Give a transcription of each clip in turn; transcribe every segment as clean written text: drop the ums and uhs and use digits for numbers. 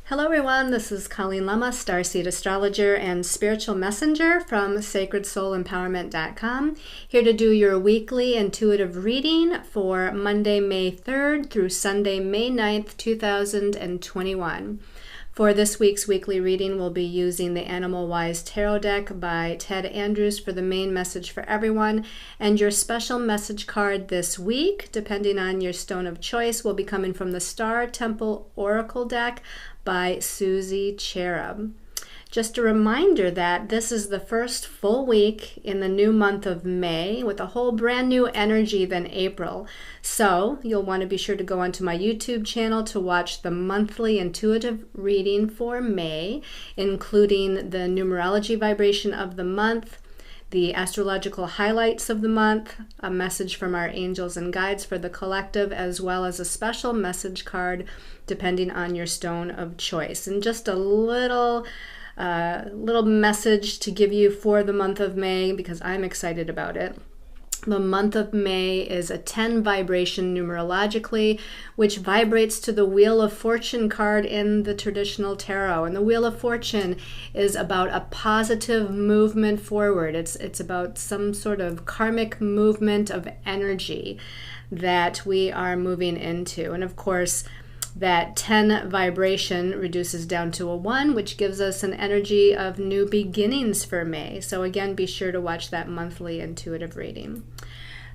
Hello everyone, this is Colleen Lema, Starseed Astrologer and Spiritual Messenger from SacredSoulEmpowerment.com, here to do your weekly intuitive reading for Monday, May 3rd through Sunday, May 9th, 2021. For this week's weekly reading, we'll be using the Animal Wise Tarot deck by Ted Andrews for the main message for everyone, and your special message card this week, depending on your stone of choice, will be coming from the Star Temple Oracle deck by Susie Cherub. Just a reminder that this is the first full week in the new month of May with a whole brand new energy than April. So you'll want to be sure to go onto my YouTube channel to watch the monthly intuitive reading for May, including the numerology vibration of the month, the astrological highlights of the month, a message from our angels and guides for the collective, as well as a special message card depending on your stone of choice. And just a little message to give you for the month of May, because I'm excited about it. The month of May is a 10 vibration numerologically, which vibrates to the Wheel of Fortune card in the traditional tarot. And the Wheel of Fortune is about a positive movement forward. It's about some sort of karmic movement of energy that we are moving into. And of course, that 10 vibration reduces down to a 1, which gives us an energy of new beginnings for May. So again, be sure to watch that monthly intuitive reading.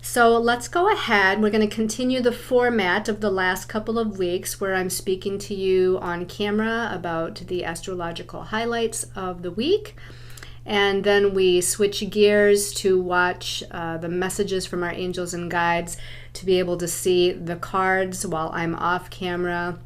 So let's go ahead. We're going to continue the format of the last couple of weeks where I'm speaking to you on camera about the astrological highlights of the week. And then we switch gears to watch the messages from our angels and guides to be able to see the cards while I'm off camera,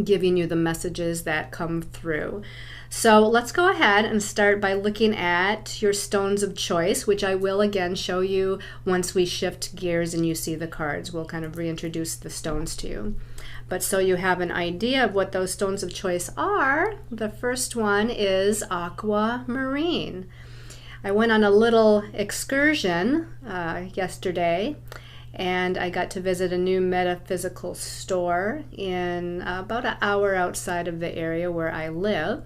giving you the messages that come through. So let's go ahead and start by looking at your stones of choice, which I will again show you once we shift gears and you see the cards. We'll kind of reintroduce the stones to you. But so you have an idea of what those stones of choice are, the first one is aquamarine. I went on a little excursion yesterday, and I got to visit a new metaphysical store in about an hour outside of the area where I live.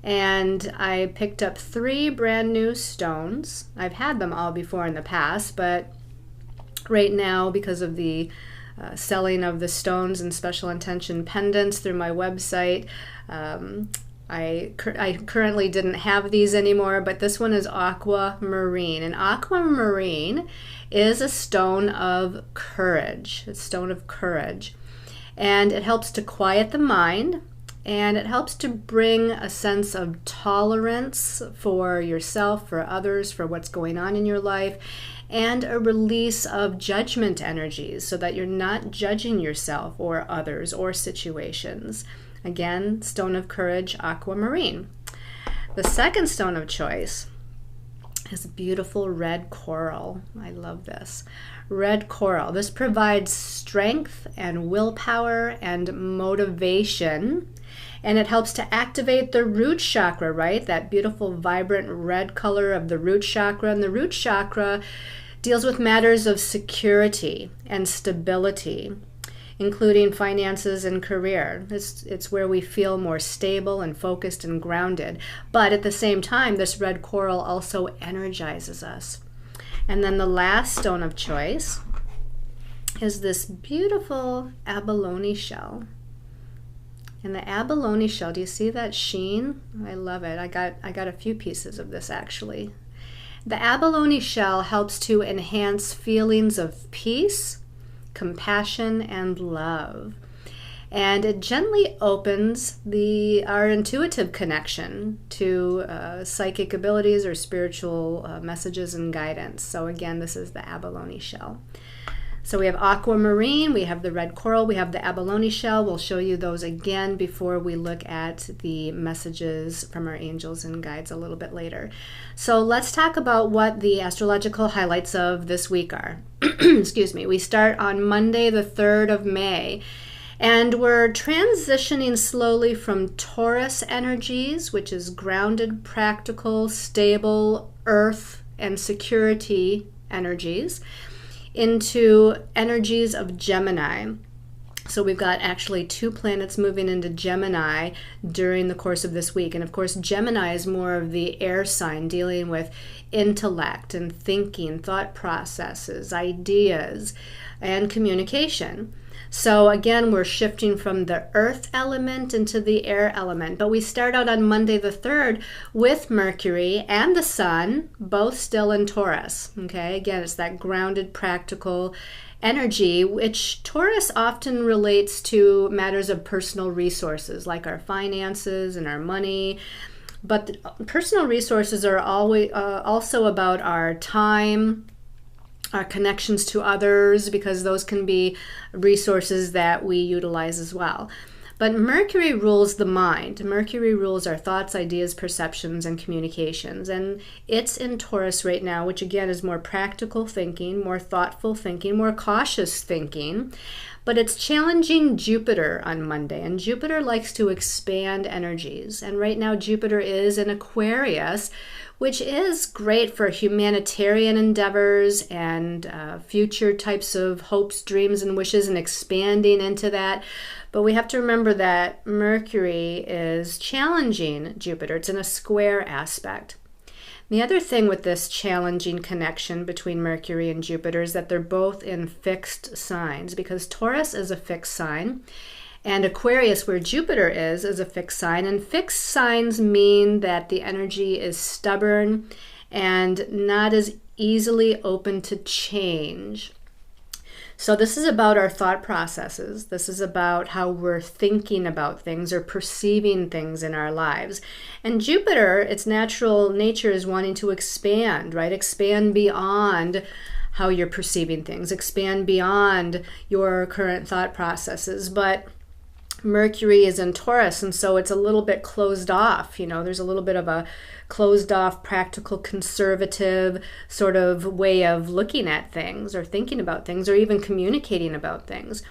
And I picked up 3 brand new stones. I've had them all before in the past, but right now, because of the selling of the stones and special intention pendants through my website, I currently didn't have these anymore, but this one is aquamarine. And aquamarine is a stone of courage. It's a stone of courage. And it helps to quiet the mind, and it helps to bring a sense of tolerance for yourself, for others, for what's going on in your life, and a release of judgment energies so that you're not judging yourself or others or situations. Again, stone of courage, aquamarine. The second stone of choice is beautiful red coral. I love this. Red coral. This provides strength and willpower and motivation, and it helps to activate the root chakra, right? That beautiful, vibrant red color of the root chakra. And the root chakra deals with matters of security and stability, including finances and career. It's where we feel more stable and focused and grounded. But at the same time, this red coral also energizes us. And then the last stone of choice is this beautiful abalone shell. And the abalone shell, do you see that sheen? I love it. I got a few pieces of this actually. The abalone shell helps to enhance feelings of peace, compassion, and love. And it gently opens our intuitive connection to psychic abilities or spiritual messages and guidance. So again, this is the abalone shell. So we have aquamarine, we have the red coral, we have the abalone shell. We'll show you those again before we look at the messages from our angels and guides a little bit later. So let's talk about what the astrological highlights of this week are. Excuse me. We start on Monday, the 3rd of May. And we're transitioning slowly from Taurus energies, which is grounded, practical, stable, earth, and security energies, into energies of Gemini. So we've got actually 2 planets moving into Gemini during the course of this week. And of course, Gemini is more of the air sign, dealing with intellect and thinking, thought processes, ideas, and communication. So again, we're shifting from the earth element into the air element. But we start out on Monday the 3rd with Mercury and the Sun, both still in Taurus. Okay, again, it's that grounded, practical energy, which Taurus often relates to matters of personal resources, like our finances and our money. But personal resources are always also about our time, our connections to others, because those can be resources that we utilize as well. But Mercury rules the mind. Mercury rules our thoughts, ideas, perceptions, and communications. And it's in Taurus right now, which again is more practical thinking, more thoughtful thinking, more cautious thinking. But it's challenging Jupiter on Monday. And Jupiter likes to expand energies. And right now Jupiter is in Aquarius, which is great for humanitarian endeavors and future types of hopes, dreams, and wishes, and expanding into that. But we have to remember that Mercury is challenging Jupiter. It's in a square aspect. The other thing with this challenging connection between Mercury and Jupiter is that they're both in fixed signs, because Taurus is a fixed sign, and Aquarius, where Jupiter is a fixed sign. And fixed signs mean that the energy is stubborn and not as easily open to change. So this is about our thought processes. This is about how we're thinking about things or perceiving things in our lives. And Jupiter, its natural nature is wanting to expand, right? Expand beyond how you're perceiving things, expand beyond your current thought processes. But Mercury is in Taurus, and so it's a little bit closed off. You know, there's a little bit of a closed off, practical, conservative sort of way of looking at things or thinking about things or even communicating about things.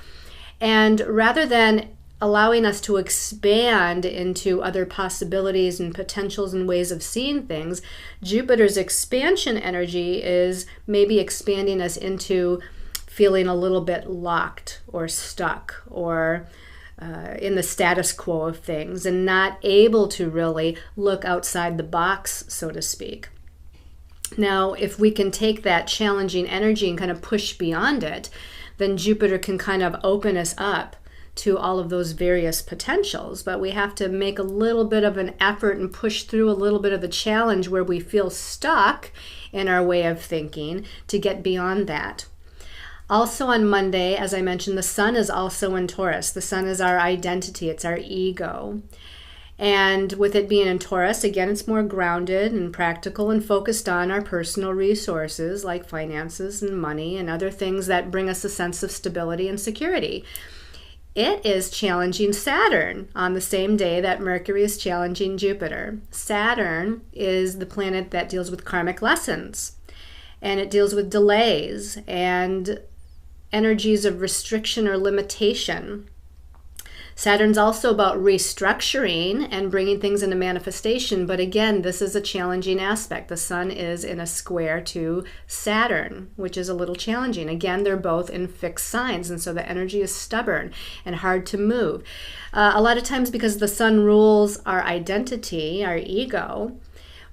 And rather than allowing us to expand into other possibilities and potentials and ways of seeing things, Jupiter's expansion energy is maybe expanding us into feeling a little bit locked or stuck or in the status quo of things, and not able to really look outside the box, so to speak. Now, if we can take that challenging energy and kind of push beyond it, then Jupiter can kind of open us up to all of those various potentials. But we have to make a little bit of an effort and push through a little bit of the challenge where we feel stuck in our way of thinking to get beyond that. Also on Monday, as I mentioned, the Sun is also in Taurus. The Sun is our identity, it's our ego. And with it being in Taurus, again, it's more grounded and practical and focused on our personal resources like finances and money and other things that bring us a sense of stability and security. It is challenging Saturn on the same day that Mercury is challenging Jupiter. Saturn is the planet that deals with karmic lessons, and it deals with delays and energies of restriction or limitation. Saturn's also about restructuring and bringing things into manifestation, but again, this is a challenging aspect. The Sun is in a square to Saturn, which is a little challenging. Again, they're both in fixed signs, and so the energy is stubborn and hard to move. A lot of times, because the Sun rules our identity, our ego,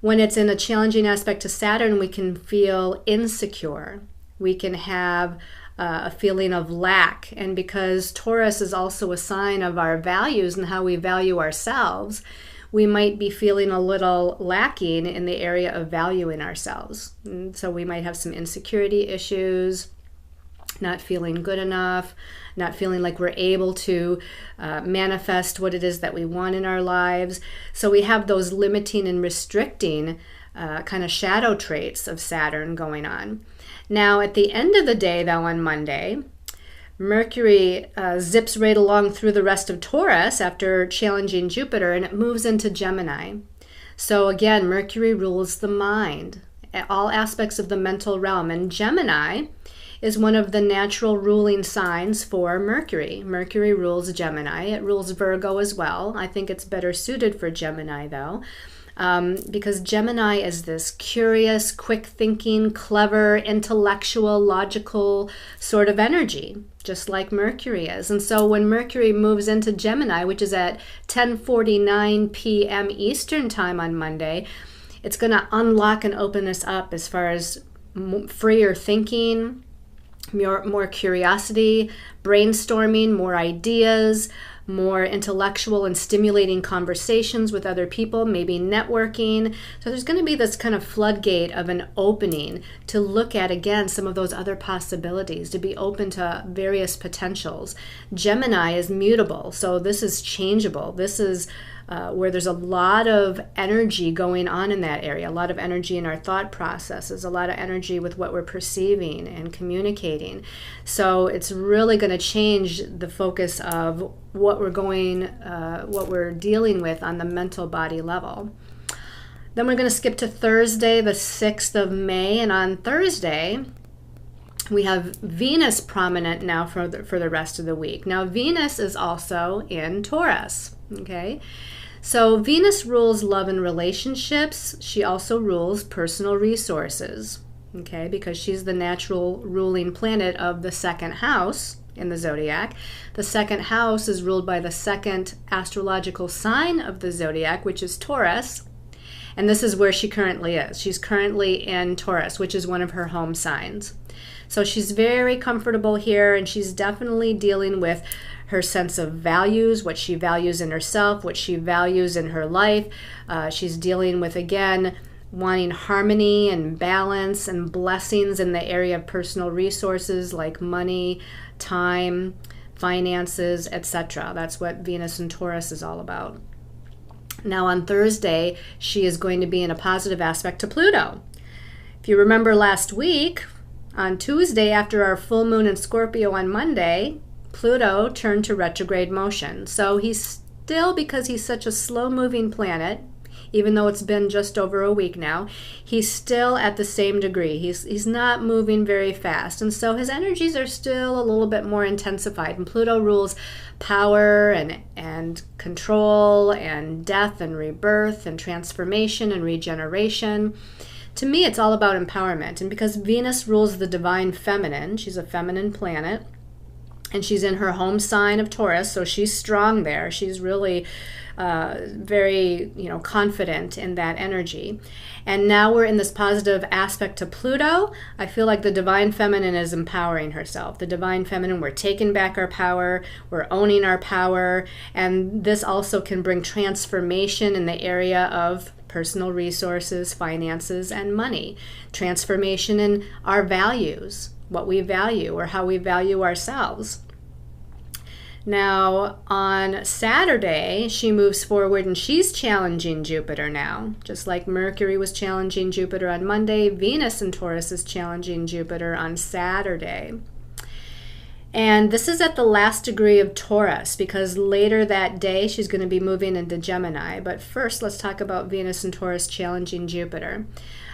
when it's in a challenging aspect to Saturn, we can feel insecure. We can have a feeling of lack. And because Taurus is also a sign of our values and how we value ourselves, we might be feeling a little lacking in the area of valuing ourselves. And so we might have some insecurity issues, not feeling good enough, not feeling like we're able to manifest what it is that we want in our lives. So we have those limiting and restricting kind of shadow traits of Saturn going on. Now, at the end of the day, though, on Monday, Mercury zips right along through the rest of Taurus after challenging Jupiter, and it moves into Gemini. So again, Mercury rules the mind, all aspects of the mental realm, and Gemini is one of the natural ruling signs for Mercury. Mercury rules Gemini. It rules Virgo as well. I think it's better suited for Gemini, though. because Gemini is this curious, quick thinking, clever, intellectual, logical sort of energy, just like Mercury is. And so when Mercury moves into Gemini, which is at 10:49 p.m. Eastern time on Monday, it's going to unlock and open us up as far as freer thinking, more curiosity, brainstorming, more ideas, more intellectual and stimulating conversations with other people, maybe networking. So there's going to be this kind of floodgate of an opening to look at, again, some of those other possibilities, to be open to various potentials. Gemini is mutable, so this is changeable. This is where there's a lot of energy going on in that area, a lot of energy in our thought processes, a lot of energy with what we're perceiving and communicating. So it's really going to change the focus of what we're dealing with on the mental body level. Then we're going to skip to Thursday, the 6th of May, and on Thursday, we have Venus prominent now for the rest of the week. Now, Venus is also in Taurus, okay? So Venus rules love and relationships. She also rules personal resources, okay, because she's the natural ruling planet of the second house in the zodiac. The second house is ruled by the second astrological sign of the zodiac, which is Taurus. And this is where she currently is. She's currently in Taurus, which is one of her home signs. So she's very comfortable here, and she's definitely dealing with her sense of values, what she values in herself, what she values in her life. She's dealing with, again, wanting harmony and balance and blessings in the area of personal resources like money, time, finances, etc. That's what Venus and Taurus is all about. Now on Thursday, she is going to be in a positive aspect to Pluto. If you remember last week, on Tuesday after our full moon in Scorpio on Monday, Pluto turned to retrograde motion. So he's still, because he's such a slow-moving planet, even though it's been just over a week now, he's still at the same degree. He's not moving very fast. And so his energies are still a little bit more intensified. And Pluto rules power and control and death and rebirth and transformation and regeneration. To me, it's all about empowerment. And because Venus rules the divine feminine, she's a feminine planet, and she's in her home sign of Taurus, so she's strong there. She's really very, confident in that energy. And now we're in this positive aspect to Pluto. I feel like the divine feminine is empowering herself. The divine feminine, we're taking back our power, we're owning our power, and this also can bring transformation in the area of personal resources, finances, and money. Transformation in our values, what we value or how we value ourselves. Now, on Saturday, she moves forward and she's challenging Jupiter now. Just like Mercury was challenging Jupiter on Monday, Venus in Taurus is challenging Jupiter on Saturday. And this is at the last degree of Taurus, because later that day she's going to be moving into Gemini. But first, let's talk about Venus and Taurus challenging Jupiter.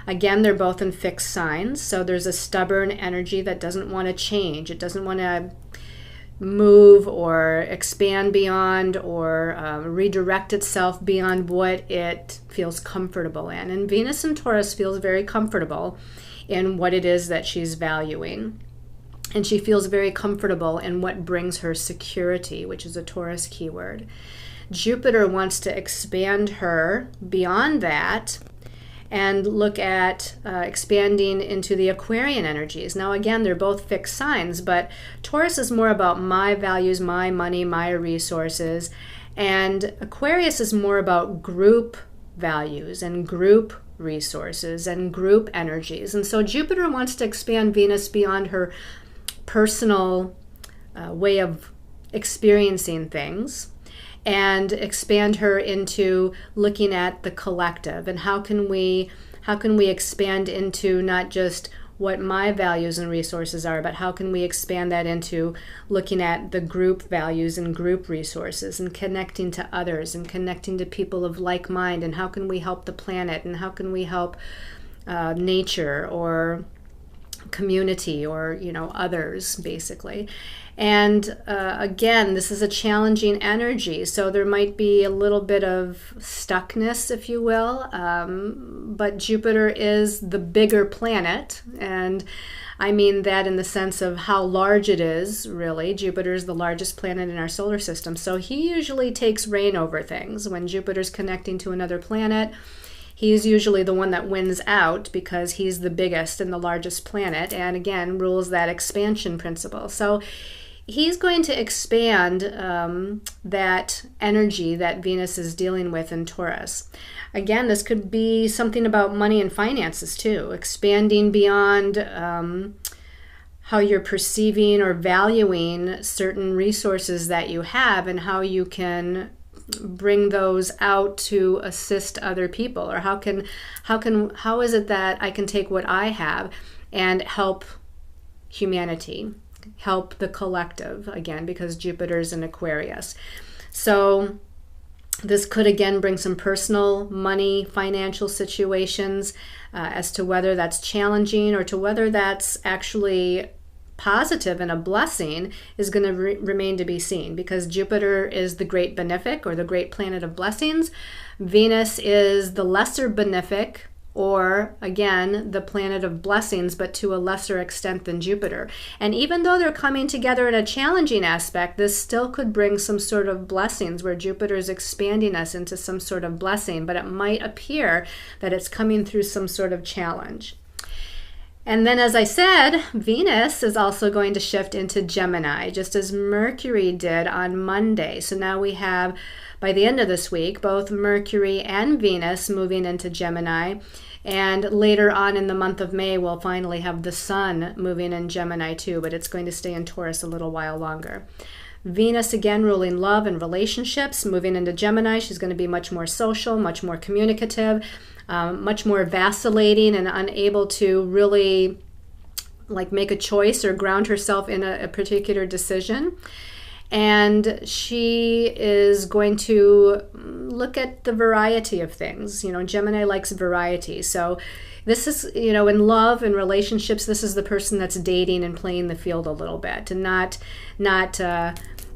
Again, they're both in fixed signs, so there's a stubborn energy that doesn't want to change. It doesn't want to move or expand beyond or redirect itself beyond what it feels comfortable in. And Venus in Taurus feels very comfortable in what it is that she's valuing. And she feels very comfortable in what brings her security, which is a Taurus keyword. Jupiter wants to expand her beyond that and look at expanding into the Aquarian energies. Now again, they're both fixed signs, but Taurus is more about my values, my money, my resources, and Aquarius is more about group values and group resources and group energies. And so Jupiter wants to expand Venus beyond her personal way of experiencing things and expand her into looking at the collective, and how can we expand into not just what my values and resources are, but how can we expand that into looking at the group values and group resources and connecting to others and connecting to people of like mind, and how can we help the planet, and how can we help nature or community or, you know, others, basically. And again, this is a challenging energy, so there might be a little bit of stuckness, if you will, but Jupiter is the bigger planet, and I mean that in the sense of how large it is, really. Jupiter is the largest planet in our solar system, so he usually takes reign over things. When Jupiter's connecting to another planet, he's usually the one that wins out because he's the biggest and the largest planet, and again, rules that expansion principle. So he's going to expand that energy that Venus is dealing with in Taurus. Again, this could be something about money and finances too, expanding beyond how you're perceiving or valuing certain resources that you have and how you can bring those out to assist other people, or how is it that I can take what I have and help humanity, help the collective, again, because Jupiter's in Aquarius. So this could again bring some personal money, financial situations, as to whether that's challenging or to whether that's actually positive and a blessing is going to remain to be seen, because Jupiter is the great benefic, or the great planet of blessings. Venus is the lesser benefic, or again, the planet of blessings, but to a lesser extent than Jupiter. And even though they're coming together in a challenging aspect, this still could bring some sort of blessings where Jupiter is expanding us into some sort of blessing, but it might appear that it's coming through some sort of challenge. And then, as I said, Venus is also going to shift into Gemini, just as Mercury did on Monday. So now we have, by the end of this week, both Mercury and Venus moving into Gemini. And later on in the month of May, we'll finally have the Sun moving in Gemini too, but it's going to stay in Taurus a little while longer. Venus, again, ruling love and relationships, moving into Gemini. She's going to be much more social, much more communicative, much more vacillating and unable to really like make a choice or ground herself in a particular decision. And she is going to look at the variety of things. You know, Gemini likes variety. So this is, you know, in love and relationships, this is the person that's dating and playing the field a little bit and not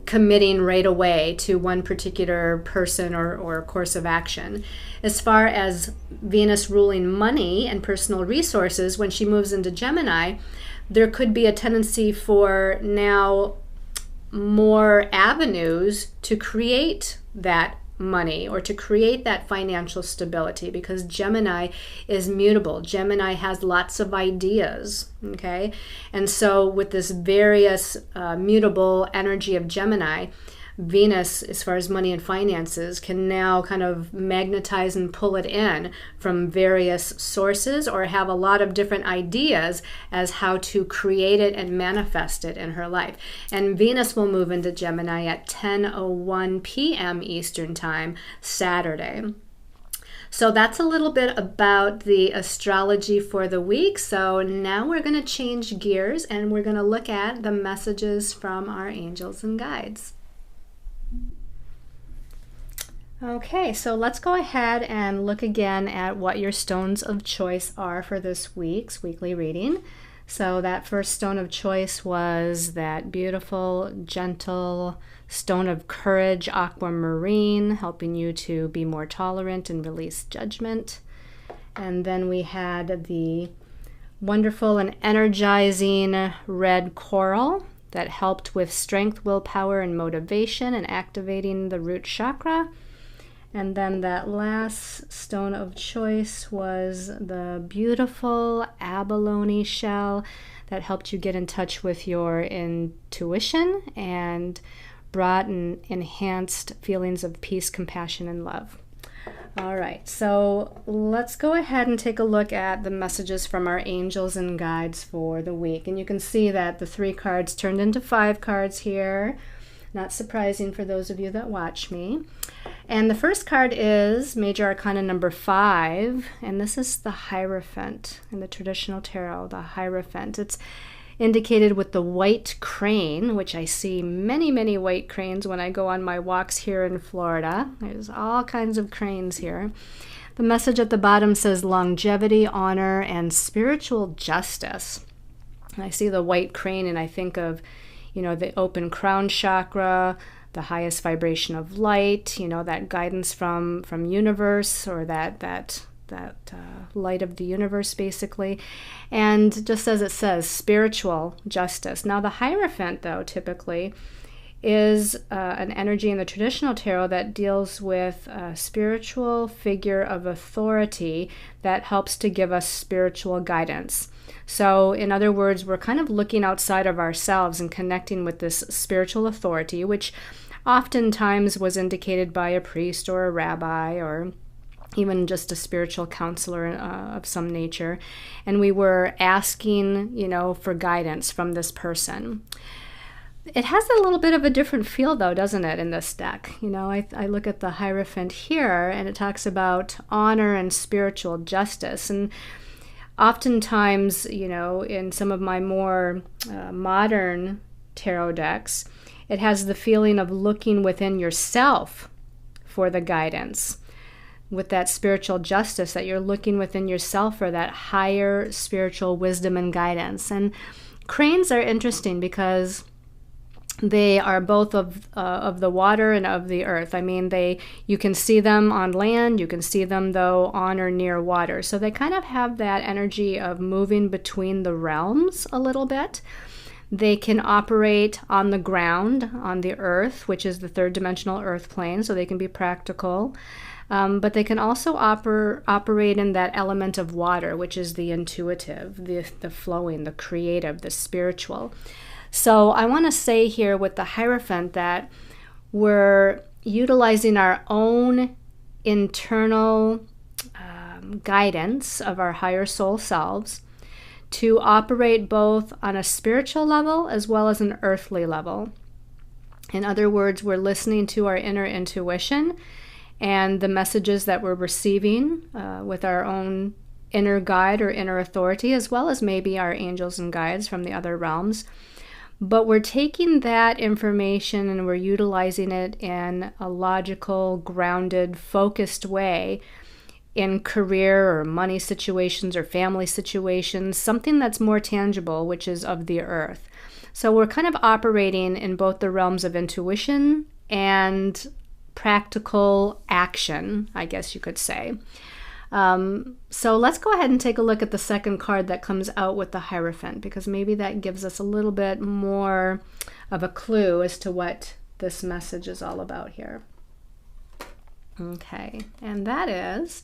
committing right away to one particular person or course of action. As far as Venus ruling money and personal resources, when she moves into Gemini, there could be a tendency for now more avenues to create that money or to create that financial stability, because Gemini is mutable. Gemini has lots of ideas, okay? And so with this various mutable energy of Gemini, Venus, as far as money and finances, can now kind of magnetize and pull it in from various sources, or have a lot of different ideas as how to create it and manifest it in her life. And Venus will move into Gemini at 10:01 p.m. Eastern Time, Saturday. So that's a little bit about the astrology for the week. So now we're going to change gears and we're going to look at the messages from our angels and guides. Okay, so let's go ahead and look again at what your stones of choice are for this week's weekly reading. So that first stone of choice was that beautiful, gentle stone of courage, aquamarine, helping you to be more tolerant and release judgment. And then we had the wonderful and energizing red coral that helped with strength, willpower, and motivation and activating the root chakra. And then that last stone of choice was the beautiful abalone shell that helped you get in touch with your intuition and brought and enhanced feelings of peace, compassion, and love. All right, so let's go ahead and take a look at the messages from our angels and guides for the week. And you can see that the 3 cards turned into 5 cards here. Not surprising for those of you that watch me. And the first card is Major Arcana number 5, and this is the Hierophant in the traditional tarot, the Hierophant. It's indicated with the white crane, which I see many, many white cranes when I go on my walks here in Florida. There's all kinds of cranes here. The message at the bottom says longevity, honor, and spiritual justice. I see the white crane and I think of, the open crown chakra, the highest vibration of light, that guidance from universe, or that light of the universe, basically. And just as it says, spiritual justice. Now, the Hierophant, though, typically is an energy in the traditional tarot that deals with a spiritual figure of authority that helps to give us spiritual guidance. So, in other words, we're kind of looking outside of ourselves and connecting with this spiritual authority, which oftentimes was indicated by a priest or a rabbi, or even just a spiritual counselor of some nature. And we were asking, for guidance from this person. It has a little bit of a different feel, though, doesn't it, in this deck? I look at the Hierophant here, and it talks about honor and spiritual justice. And oftentimes, in some of my more modern tarot decks, it has the feeling of looking within yourself for the guidance. With that spiritual justice, that you're looking within yourself for that higher spiritual wisdom and guidance. And cranes are interesting because they are both of the water and of the earth. I mean, you can see them on land, you can see them, though, on or near water. So they kind of have that energy of moving between the realms a little bit. They can operate on the ground, on the earth, which is the third dimensional earth plane, so they can be practical. But they can also operate in that element of water, which is the intuitive, the flowing, the creative, the spiritual. So I want to say here with the Hierophant that we're utilizing our own internal guidance of our higher soul selves to operate both on a spiritual level as well as an earthly level. In other words, we're listening to our inner intuition and the messages that we're receiving with our own inner guide or inner authority, as well as maybe our angels and guides from the other realms. But we're taking that information and we're utilizing it in a logical, grounded, focused way in career or money situations or family situations, something that's more tangible, which is of the earth. So we're kind of operating in both the realms of intuition and practical action, I guess you could say. So let's go ahead and take a look at the second card that comes out with the Hierophant, because maybe that gives us a little bit more of a clue as to what this message is all about here. Okay, and that is,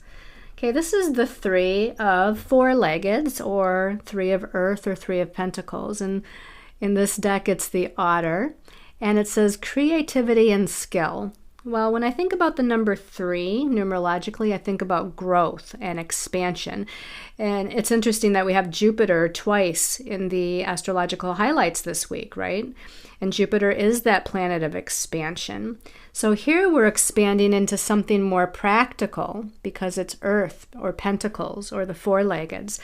this is the Three of Four-Leggeds, or Three of Earth, or Three of Pentacles. And in this deck, it's the Otter, and it says creativity and skill. Well, when I think about the number 3, numerologically, I think about growth and expansion. And it's interesting that we have Jupiter twice in the astrological highlights this week, right? And Jupiter is that planet of expansion. So here we're expanding into something more practical because it's Earth or Pentacles or the Four-Leggeds.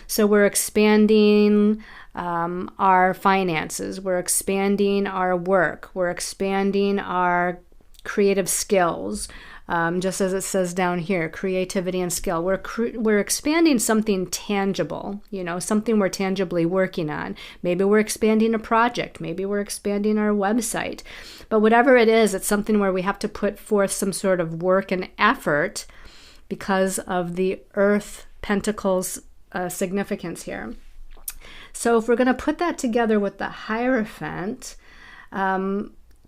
So we're expanding our finances. We're expanding our work. We're expanding our creative skills, just as it says down here, creativity and skill. We're expanding something tangible, something we're tangibly working on. Maybe we're expanding a project. Maybe we're expanding our website. But whatever it is, it's something where we have to put forth some sort of work and effort because of the Earth Pentacles significance here. So if we're going to put that together with the Hierophant,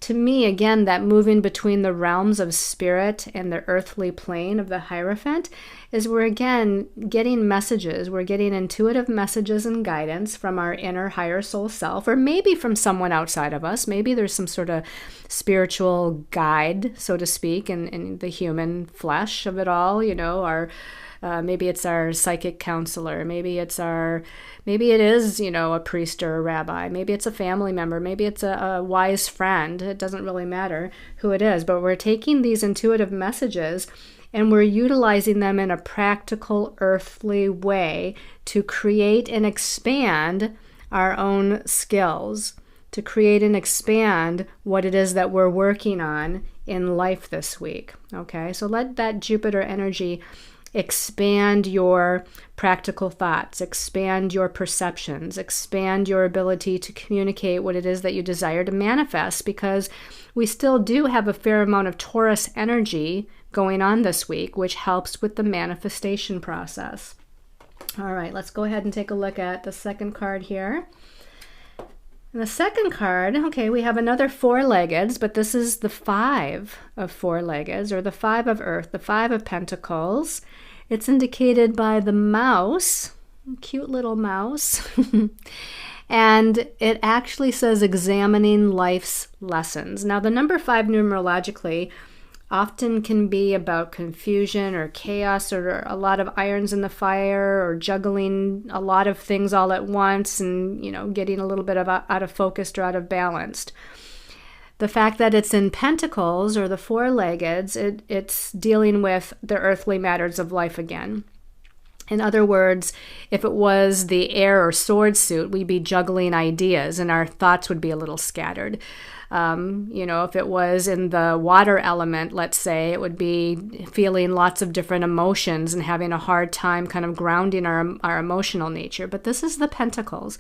to me, again, that moving between the realms of spirit and the earthly plane of the Hierophant is we're, again, getting messages. We're getting intuitive messages and guidance from our inner higher soul self, or maybe from someone outside of us. Maybe there's some sort of spiritual guide, so to speak, in the human flesh of it all, maybe it's our psychic counselor. Maybe it is, a priest or a rabbi. Maybe it's a family member. Maybe it's a wise friend. It doesn't really matter who it is. But we're taking these intuitive messages and we're utilizing them in a practical, earthly way to create and expand our own skills, to create and expand what it is that we're working on in life this week. Okay, so let that Jupiter energy expand your practical thoughts, expand your perceptions, expand your ability to communicate what it is that you desire to manifest, because we still do have a fair amount of Taurus energy going on this week, which helps with the manifestation process. All right, let's go ahead and take a look at the second card here. And the second card, okay, we have another four-legged, but this is the five of four-legged, or the five of earth, the five of pentacles. It's indicated by the mouse, cute little mouse. And it actually says examining life's lessons. Now, the number 5 numerologically often can be about confusion or chaos, or a lot of irons in the fire, or juggling a lot of things all at once, and, you know, getting a little bit of out of focus or out of balanced. The fact that it's in pentacles, or the four-legged, it's dealing with the earthly matters of life again. In other words, if it was the air or sword suit, we'd be juggling ideas and our thoughts would be a little scattered. You know, if it was in the water element, let's say, it would be feeling lots of different emotions and having a hard time kind of grounding our emotional nature. But this is the pentacles.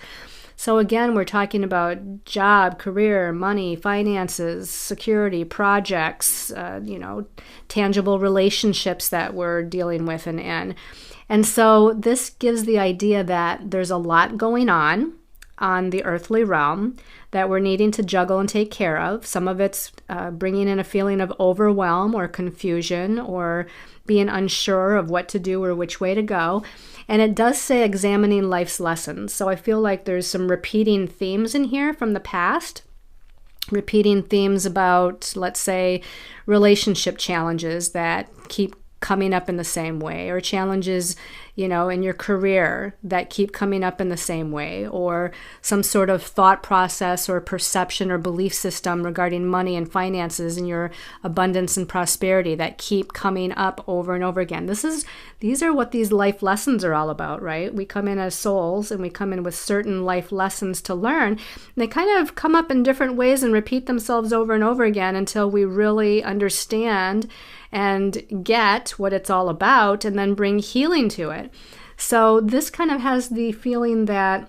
So again, we're talking about job, career, money, finances, security, projects, you know, tangible relationships that we're dealing with and in. And so this gives the idea that there's a lot going on the earthly realm that we're needing to juggle and take care of. Some of it's bringing in a feeling of overwhelm or confusion, or being unsure of what to do or which way to go. And it does say examining life's lessons. So I feel like there's some repeating themes in here from the past. Repeating themes about, let's say, relationship challenges that keep coming up in the same way, or challenges, you know, in your career that keep coming up in the same way, or some sort of thought process or perception or belief system regarding money and finances and your abundance and prosperity that keep coming up over and over again. These are what these life lessons are all about, right? We come in as souls and we come in with certain life lessons to learn. And they kind of come up in different ways and repeat themselves over and over again until we really understand and get what it's all about, and then bring healing to it. So this kind of has the feeling that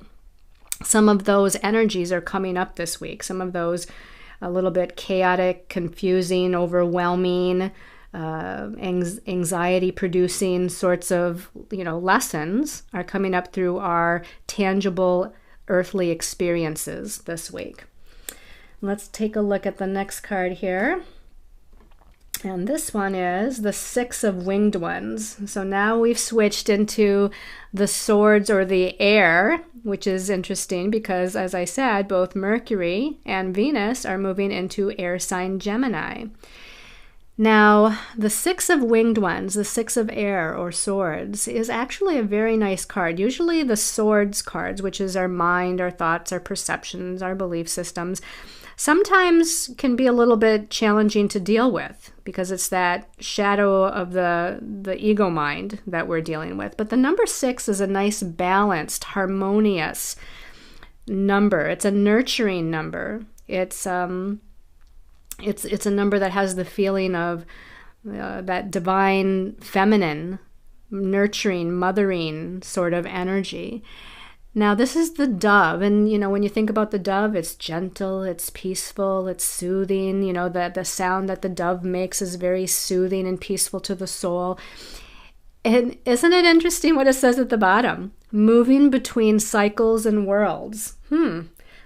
some of those energies are coming up this week. Some of those a little bit chaotic, confusing, overwhelming, anxiety-producing sorts of, you know, lessons are coming up through our tangible earthly experiences this week. Let's take a look at the next card here. And this one is the Six of Winged Ones. So now we've switched into the swords, or the air, which is interesting because, as I said, both Mercury and Venus are moving into air sign Gemini. Now, the Six of Winged Ones, the Six of Air or Swords, is actually a very nice card. Usually the Swords cards, which is our mind, our thoughts, our perceptions, our belief systems, sometimes can be a little bit challenging to deal with because it's that shadow of the ego mind that we're dealing with. But the number 6 is a nice, balanced, harmonious number. It's a nurturing number. It's a number that has the feeling of that divine feminine, nurturing, mothering sort of energy. Now, this is the dove, and, you know, when you think about the dove, it's gentle, it's peaceful, it's soothing. You know, the sound that the dove makes is very soothing and peaceful to the soul. And isn't it interesting what it says at the bottom? Moving between cycles and worlds.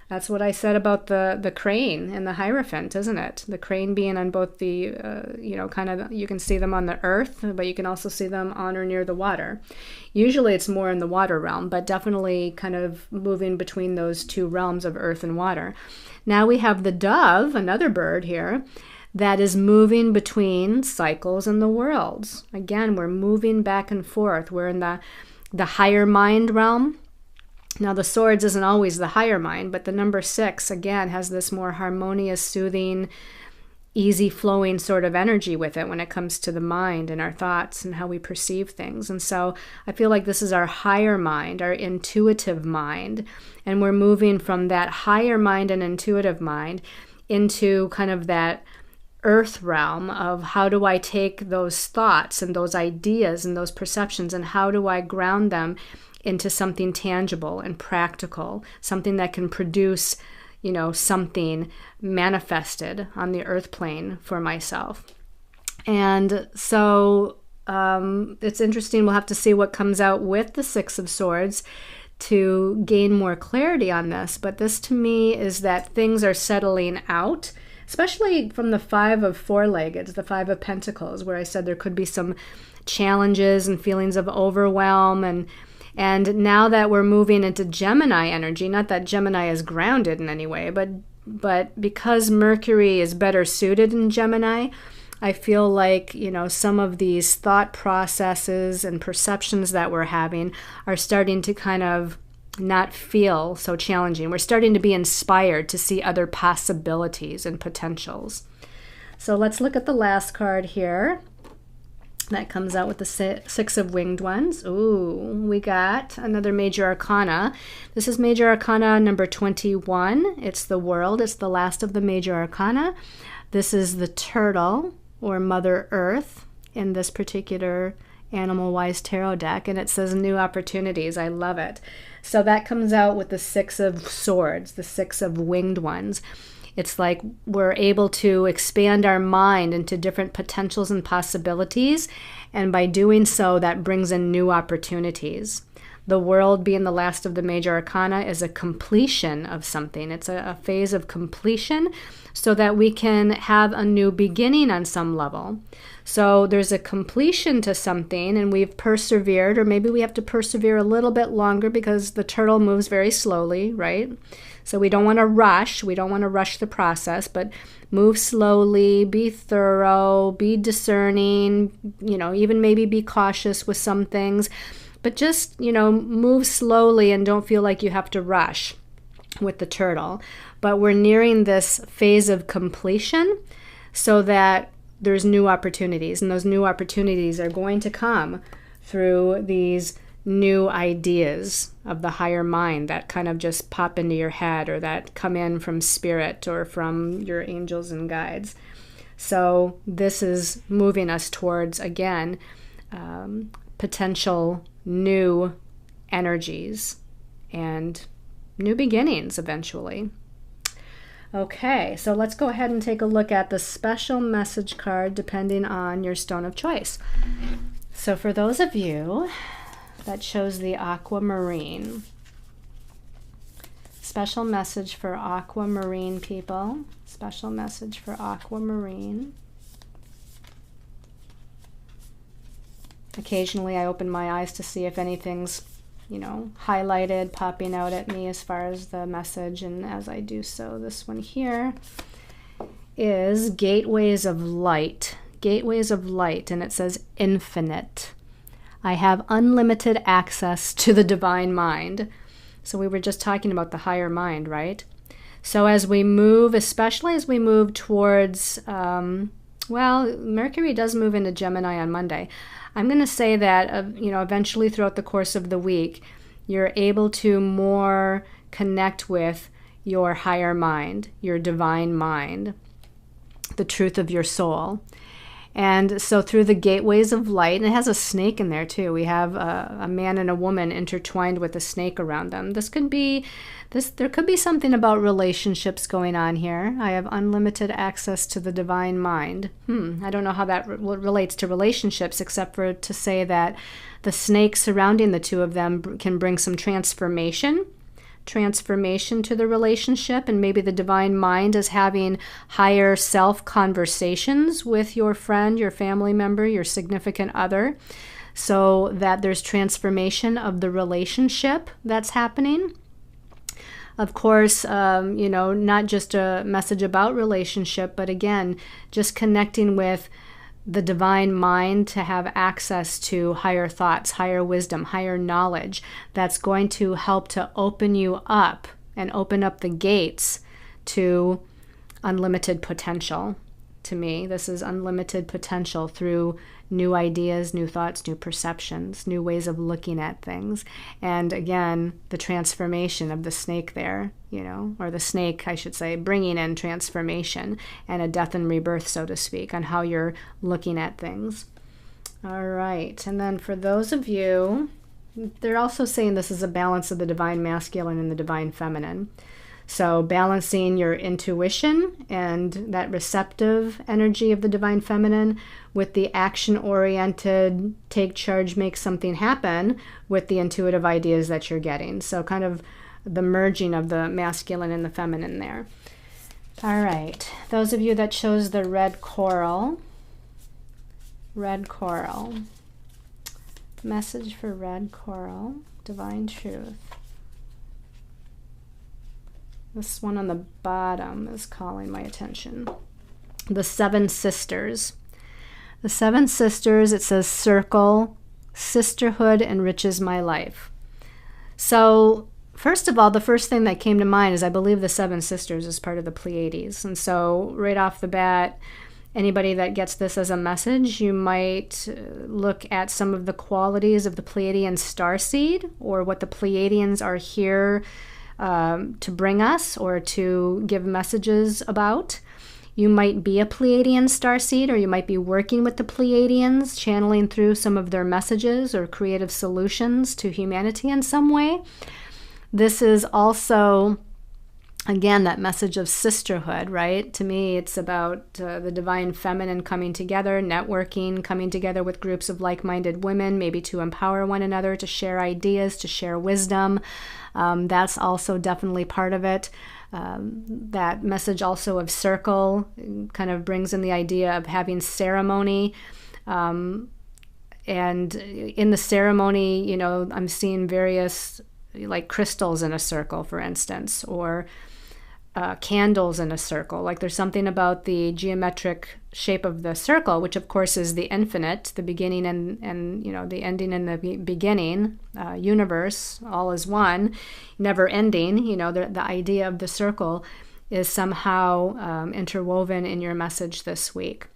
That's what I said about the crane and the Hierophant, isn't it? The crane being on both the, kind of, you can see them on the earth, but you can also see them on or near the water. Usually it's more in the water realm, but definitely kind of moving between those two realms of earth and water. Now we have the dove, another bird here, that is moving between cycles and the worlds. Again, we're moving back and forth. We're in the higher mind realm. Now, the swords isn't always the higher mind, but the number 6, again, has this more harmonious, soothing, easy-flowing sort of energy with it when it comes to the mind and our thoughts and how we perceive things. And so I feel like this is our higher mind, our intuitive mind, and we're moving from that higher mind and intuitive mind into kind of that earth realm of how do I take those thoughts and those ideas and those perceptions and how do I ground them into something tangible and practical, something that can produce, something manifested on the earth plane for myself. And so it's interesting. We'll have to see what comes out with the Six of Swords to gain more clarity on this. But this to me is that things are settling out, especially from the Five of Four-Leggeds, the Five of Pentacles, where I said there could be some challenges and feelings of overwhelm. And now that we're moving into Gemini energy, not that Gemini is grounded in any way, but because Mercury is better suited in Gemini, I feel like, some of these thought processes and perceptions that we're having are starting to kind of not feel so challenging. We're starting to be inspired to see other possibilities and potentials. So let's look at the last card here. That comes out with the Six of Winged Ones. Ooh, we got another Major Arcana. This is Major Arcana number 21. It's the World. It's the last of the Major Arcana. This is the Turtle, or Mother Earth, in this particular Animal Wise Tarot deck, and it says New Opportunities. I love it. So that comes out with the Six of Swords, the Six of Winged Ones. It's like we're able to expand our mind into different potentials and possibilities, and by doing so, that brings in new opportunities. The World, being the last of the Major Arcana, is a completion of something. It's a phase of completion so that we can have a new beginning on some level. So there's a completion to something and we've persevered, or maybe we have to persevere a little bit longer because the turtle moves very slowly, right? So we don't want to rush. We don't want to rush the process, but move slowly, be thorough, be discerning, even maybe be cautious with some things. But just, move slowly and don't feel like you have to rush with the turtle. But we're nearing this phase of completion so that there's new opportunities. And those new opportunities are going to come through these new ideas of the higher mind that kind of just pop into your head or that come in from spirit or from your angels and guides. So this is moving us towards, again, potential new energies and new beginnings eventually. Okay, so let's go ahead and take a look at the special message card depending on your stone of choice. So for those of you that chose the aquamarine, special message for aquamarine people, special message for aquamarine. Occasionally I open my eyes to see if anything's, highlighted, popping out at me as far as the message. And as I do so, this one here is Gateways of Light. Gateways of Light, and it says infinite. I have unlimited access to the divine mind. So we were just talking about the higher mind, right? So as we move, especially as we move towards, Mercury does move into Gemini on Monday. I'm going to say that, eventually throughout the course of the week, you're able to more connect with your higher mind, your divine mind, the truth of your soul. And so through the gateways of light, and it has a snake in there too. We have a man and a woman intertwined with a snake around them. There could be something about relationships going on here. I have unlimited access to the divine mind. I don't know how that relates to relationships, except for to say that the snake surrounding the two of them can bring some transformation to the relationship, and maybe the divine mind is having higher self conversations with your friend, your family member, your significant other, so that there's transformation of the relationship that's happening. Of course, not just a message about relationship, but again, just connecting with the divine mind to have access to higher thoughts, higher wisdom, higher knowledge that's going to help to open you up and open up the gates to unlimited potential, to me. This is unlimited potential through new ideas, new thoughts, new perceptions, new ways of looking at things. And again, the transformation of the snake there, you know, or the snake, I should say, bringing in transformation and a death and rebirth, so to speak, on how you're looking at things. All right. And then for those of you, they're also saying this is a balance of the divine masculine and the divine feminine. So balancing your intuition and that receptive energy of the divine feminine with the action-oriented, take charge, make something happen with the intuitive ideas that you're getting. So kind of the merging of the masculine and the feminine there. All right. Those of you that chose the red coral. Message for red coral, divine truth. This one on the bottom is calling my attention. The Seven Sisters. The Seven Sisters, it says circle, sisterhood enriches my life. So first of all, the first thing that came to mind is I believe the Seven Sisters is part of the Pleiades. And so right off the bat, anybody that gets this as a message, you might look at some of the qualities of the Pleiadian starseed, or what the Pleiadians are here to bring us or to give messages about. You might be a Pleiadian starseed, or you might be working with the Pleiadians, channeling through some of their messages or creative solutions to humanity in some way. This is also, again, that message of sisterhood, right? To me, it's about the divine feminine coming together, networking, coming together with groups of like-minded women, maybe to empower one another, to share ideas, to share wisdom. That's also definitely part of it. That message also of circle kind of brings in the idea of having ceremony. And in the ceremony, you know, I'm seeing various like crystals in a circle, for instance, or candles in a circle. Like there's something about the geometric shape of the circle, which of course is the infinite, the beginning and you know, the ending and the beginning, universe, all is one, never ending. You know, the idea of the circle is somehow interwoven in your message this week.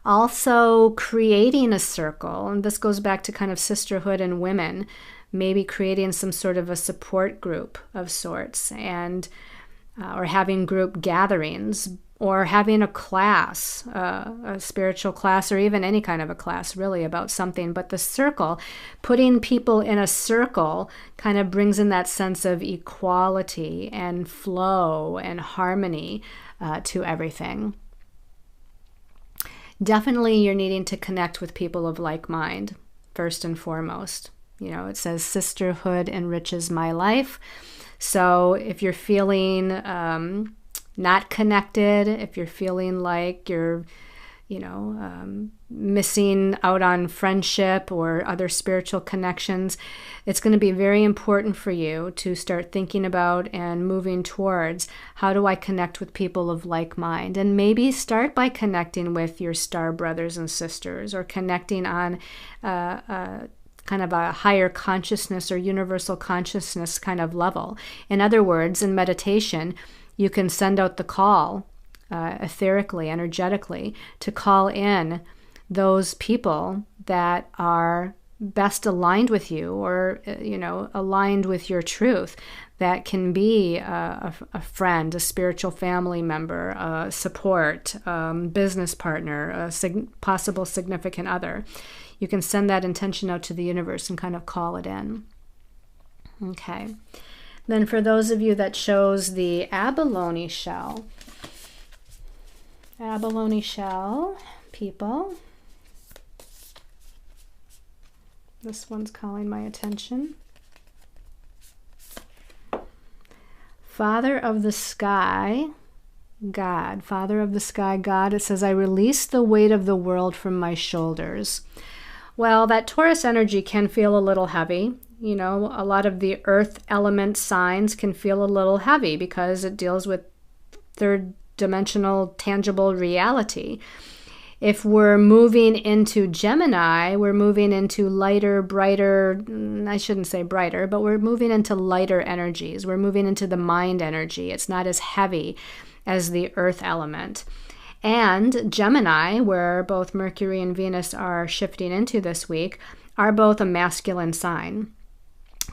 Also creating a circle, and this goes back to kind of sisterhood and women, maybe creating some sort of a support group of sorts, and or having group gatherings, or having a class, a spiritual class, or even any kind of a class really about something. But the circle, putting people in a circle, kind of brings in that sense of equality and flow and harmony to everything. Definitely you're needing to connect with people of like mind, first and foremost. You know, it says sisterhood enriches my life. So if you're feeling not connected, if you're feeling like you're, you know, missing out on friendship or other spiritual connections, it's going to be very important for you to start thinking about and moving towards, how do I connect with people of like mind? And maybe start by connecting with your star brothers and sisters, or connecting on kind of a higher consciousness or universal consciousness kind of level. In other words, in meditation, you can send out the call etherically, energetically, to call in those people that are best aligned with you, or, you know, aligned with your truth, that can be a friend, a spiritual family member, a support, business partner, a possible significant other. You can send that intention out to the universe and kind of call it in. Okay. Then for those of you that chose the abalone shell people, this one's calling my attention. Father of the sky, God. Father of the sky, God. It says, I release the weight of the world from my shoulders. Well, that Taurus energy can feel a little heavy. You know, a lot of the earth element signs can feel a little heavy because it deals with third dimensional tangible reality. If we're moving into Gemini, we're moving into lighter, brighter, I shouldn't say brighter, but we're moving into lighter energies. We're moving into the mind energy. It's not as heavy as the earth element. And Gemini, where both Mercury and Venus are shifting into this week, are both a masculine sign.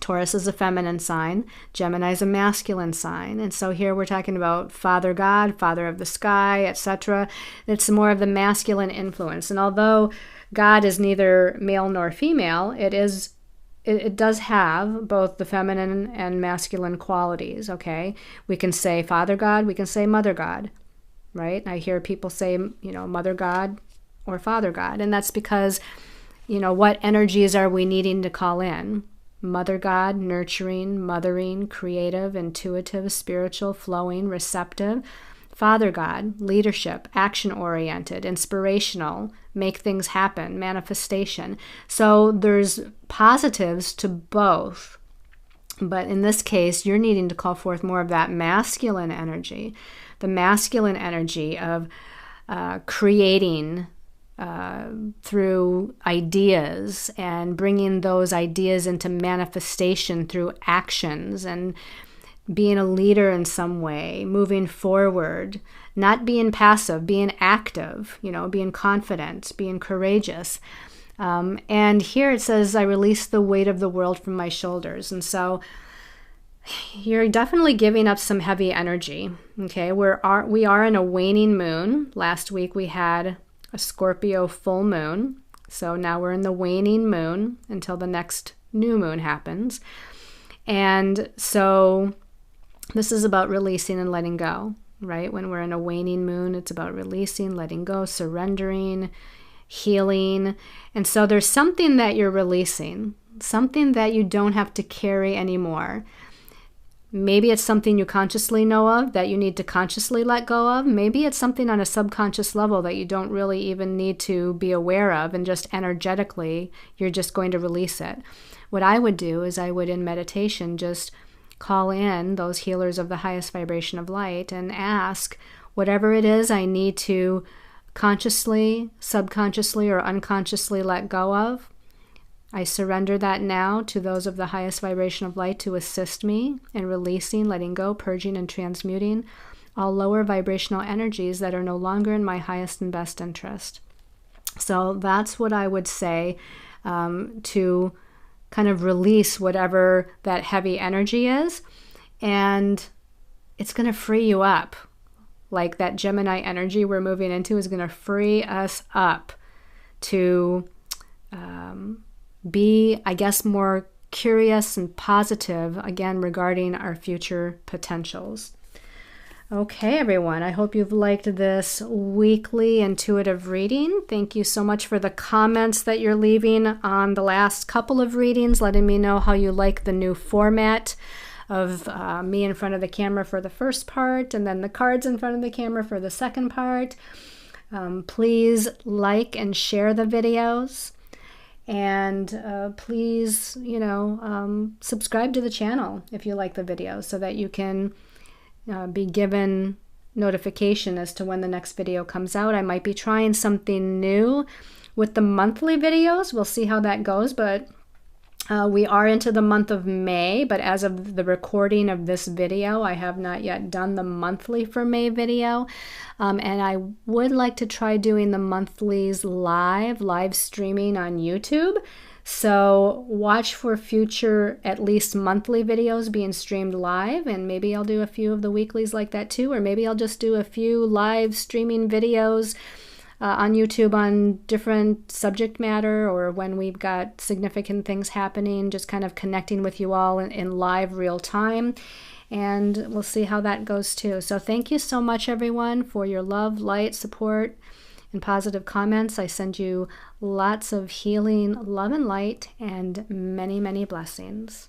Taurus is a feminine sign. Gemini is a masculine sign. And so here we're talking about Father God, Father of the sky, etc. It's more of the masculine influence. And although God is neither male nor female, it does have both the feminine and masculine qualities, okay? We can say Father God, we can say Mother God, right? I hear people say, Mother God or Father God. And that's because, what energies are we needing to call in? Mother God, nurturing, mothering, creative, intuitive, spiritual, flowing, receptive. Father God, leadership, action-oriented, inspirational, make things happen, manifestation. So there's positives to both. But in this case, you're needing to call forth more of that masculine energy, the masculine energy of creating through ideas and bringing those ideas into manifestation through actions and being a leader in some way, moving forward, not being passive, being active, being confident, being courageous. And here it says, I release the weight of the world from my shoulders. And so you're definitely giving up some heavy energy. Okay, we are in a waning moon. Last week we had a Scorpio full moon. So now we're in the waning moon until the next new moon happens. And so this is about releasing and letting go, right? When we're in a waning moon, it's about releasing, letting go, surrendering, healing. And so there's something that you're releasing, something that you don't have to carry anymore. Maybe it's something you consciously know of that you need to consciously let go of. Maybe it's something on a subconscious level that you don't really even need to be aware of, and just energetically, you're just going to release it. What I would do is I would, in meditation, just call in those healers of the highest vibration of light and ask whatever it is I need to consciously, subconsciously, or unconsciously let go of. I surrender that now to those of the highest vibration of light to assist me in releasing, letting go, purging, and transmuting all lower vibrational energies that are no longer in my highest and best interest. So that's what I would say to kind of release whatever that heavy energy is, and it's going to free you up. Like that Gemini energy we're moving into is going to free us up to be, I guess, more curious and positive, again, regarding our future potentials. Okay, everyone, I hope you've liked this weekly intuitive reading. Thank you so much for the comments that you're leaving on the last couple of readings, letting me know how you like the new format of me in front of the camera for the first part, and then the cards in front of the camera for the second part. Please like and share the videos. And please, subscribe to the channel if you like the videos, so that you can be given notification as to when the next video comes out. I might be trying something new with the monthly videos. We'll see how that goes, but we are into the month of May, but as of the recording of this video, I have not yet done the monthly for May video. And I would like to try doing the monthlies live streaming on YouTube. So watch for future, at least monthly videos being streamed live, and maybe I'll do a few of the weeklies like that too, or maybe I'll just do a few live streaming videos on YouTube on different subject matter, or when we've got significant things happening, just kind of connecting with you all in live real time. And we'll see how that goes too. So thank you so much, everyone, for your love, light, support, and positive comments. I send you lots of healing, love, and light, and many, many blessings.